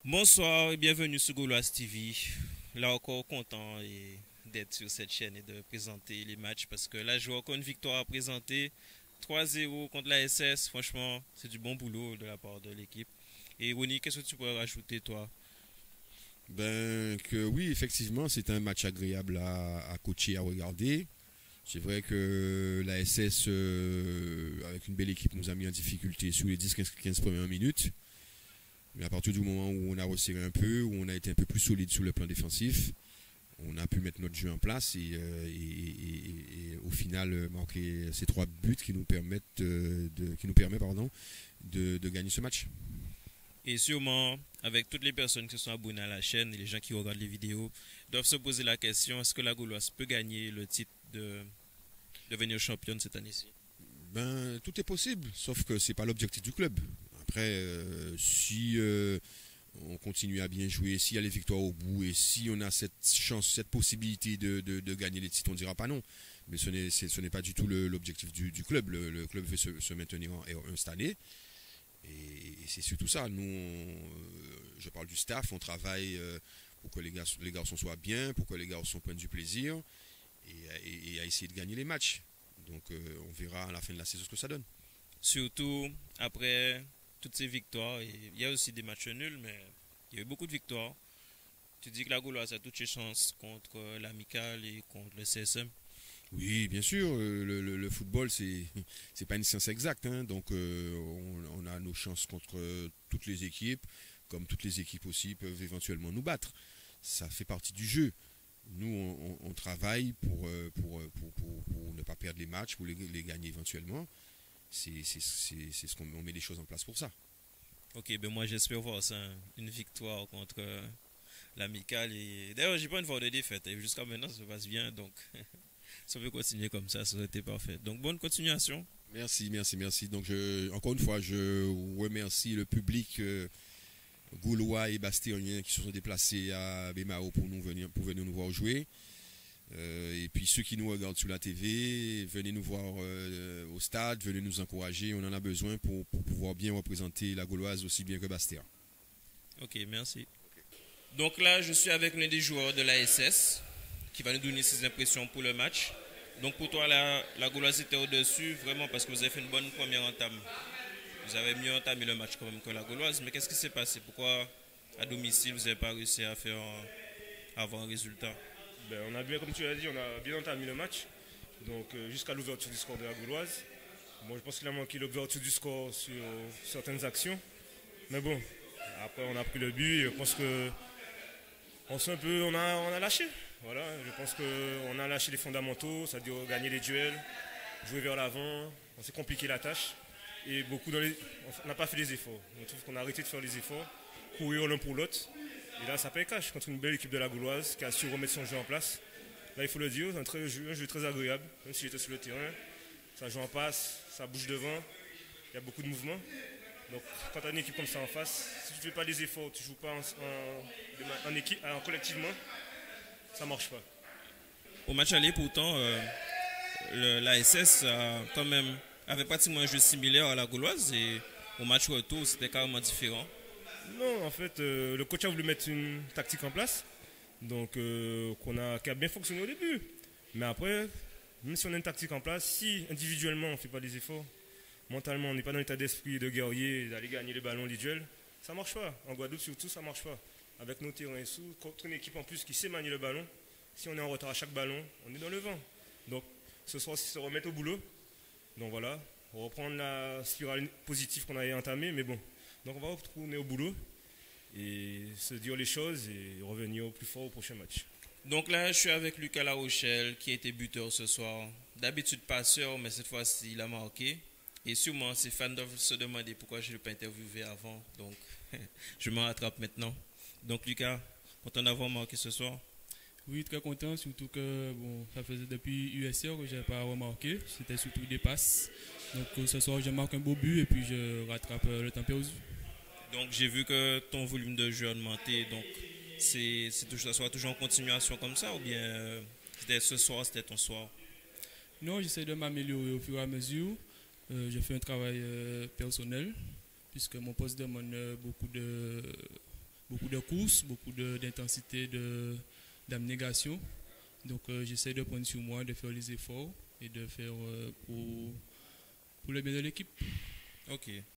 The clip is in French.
Bonsoir et bienvenue sur Gauloise TV. Là encore content d'être sur cette chaîne et de présenter les matchs parce que là je vois encore une victoire à présenter. 3-0 contre la SS, franchement c'est du bon boulot de la part de l'équipe. Et Ronnie, qu'est-ce que tu pourrais rajouter toi? Ben que oui, effectivement, c'est un match agréable à coacher, à regarder. C'est vrai que la SS, avec une belle équipe, nous a mis en difficulté sur les 10-15 premières minutes. Mais à partir du moment où on a resserré un peu, où on a été un peu plus solide sur le plan défensif, on a pu mettre notre jeu en place et au final marquer ces 3 buts qui nous permettent de gagner ce match. Et sûrement, avec toutes les personnes qui se sont abonnées à la chaîne et les gens qui regardent les vidéos, doivent se poser la question, est-ce que la Gauloise peut gagner le titre de devenir championne cette année-ci? Ben, tout est possible, sauf que c'est pas l'objectif du club. Après, si on continue à bien jouer, s'il y a les victoires au bout et si on a cette chance, cette possibilité de gagner les titres, on ne dira pas non. Mais ce n'est pas du tout l'objectif du club. Le club veut se maintenir en R1 cette année. Et c'est surtout ça. Nous, je parle du staff, on travaille pour que les garçons soient bien, pour que les garçons prennent du plaisir et à essayer de gagner les matchs. Donc on verra à la fin de la saison ce que ça donne. Surtout après toutes ces victoires, et il y a aussi des matchs nuls, mais il y a eu beaucoup de victoires. Tu dis que la Gauloise a toutes ses chances contre l'Amical et contre le CSM. Oui, bien sûr, le football, c'est pas une science exacte, hein, donc on a nos chances contre toutes les équipes, comme toutes les équipes aussi peuvent éventuellement nous battre. Ça fait partie du jeu. Nous, on travaille pour ne pas perdre les matchs, pour les gagner éventuellement. C'est ce qu'on met les choses en place pour ça. Ok, ben moi j'espère voir ça, hein, une victoire contre l'Amical. Et d'ailleurs, j'ai pas une fois de défaite. Et jusqu'à maintenant, ça se passe bien, donc si on peut continuer comme ça aurait été parfait. Donc bonne continuation. Merci, merci, merci. Donc, encore une fois, je remercie le public gaulois et bastériens qui se sont déplacés à Bémao pour venir nous voir jouer. Et puis ceux qui nous regardent sur la TV, venez nous voir au stade, venez nous encourager. On en a besoin pour pouvoir bien représenter la Gauloise aussi bien que Bastia. Ok, merci. Donc là, je suis avec l'un des joueurs de la SS qui va nous donner ses impressions pour le match. Donc pour toi, la Gauloise était au-dessus, vraiment parce que vous avez fait une bonne première entame. Vous avez mieux entamé le match quand même que la Gauloise. Mais qu'est-ce qui s'est passé? Pourquoi à domicile, vous n'avez pas réussi à avoir un résultat? Ben, on a bien, comme tu l'as dit, on a bien entamé le match. Donc jusqu'à l'ouverture du score de la Gauloise. Bon, je pense qu'il a manqué l'ouverture du score sur certaines actions. Mais bon, après on a pris le but et je pense que on a lâché. Voilà, je pense qu'on a lâché les fondamentaux, c'est-à-dire gagner les duels, jouer vers l'avant. On s'est compliqué la tâche. Et on n'a pas fait les efforts. On trouve qu'on a arrêté de faire les efforts, courir l'un pour l'autre. Et là, ça paye cash contre une belle équipe de la Gauloise qui a su remettre son jeu en place. Là, il faut le dire, c'est un jeu très agréable, même si j'étais sur le terrain. Ça joue en passe, ça bouge devant, il y a beaucoup de mouvements. Donc, quand tu as une équipe comme ça en face, si tu ne fais pas les efforts, tu ne joues pas en équipe, collectivement, ça ne marche pas. Au match aller, pourtant, la SS quand même avait pratiquement un jeu similaire à la Gauloise et au match retour, c'était carrément différent. Non, en fait, le coach a voulu mettre une tactique en place, donc qui a bien fonctionné au début. Mais après, même si on a une tactique en place, si individuellement on ne fait pas les efforts, mentalement on n'est pas dans l'état d'esprit de guerrier, d'aller gagner les ballons, les duels, ça ne marche pas. En Guadeloupe surtout, ça ne marche pas. Avec nos terrains sous, contre une équipe en plus qui sait manier le ballon, si on est en retard à chaque ballon, on est dans le vent. Donc ce soir, c'est se remettre au boulot. Donc voilà, reprendre la spirale positive qu'on avait entamée, mais bon. Donc on va retourner au boulot et se dire les choses et revenir au plus fort au prochain match. Donc là, je suis avec Lucas La Rochelle qui a été buteur ce soir. D'habitude passeur, mais cette fois-ci, il a marqué. Et sûrement, ses fans doivent se demander pourquoi je ne l'ai pas interviewé avant. Donc, je me rattrape maintenant. Donc Lucas, content d'avoir marqué ce soir? Oui, très content, surtout que bon, ça faisait depuis USR que je n'avais pas remarqué. C'était surtout des passes. Donc ce soir, je marque un beau but et puis je rattrape le temps perdu. Donc j'ai vu que ton volume de jeu a augmenté. Donc ça sera toujours en continuation comme ça ou bien c'était ce soir, c'était ton soir? Non, j'essaie de m'améliorer au fur et à mesure. Je fais un travail personnel puisque mon poste demande beaucoup beaucoup de courses, beaucoup d'intensité, d'abnégation. Donc j'essaie de prendre sur moi, de faire les efforts et de faire pour le bien de l'équipe. Ok.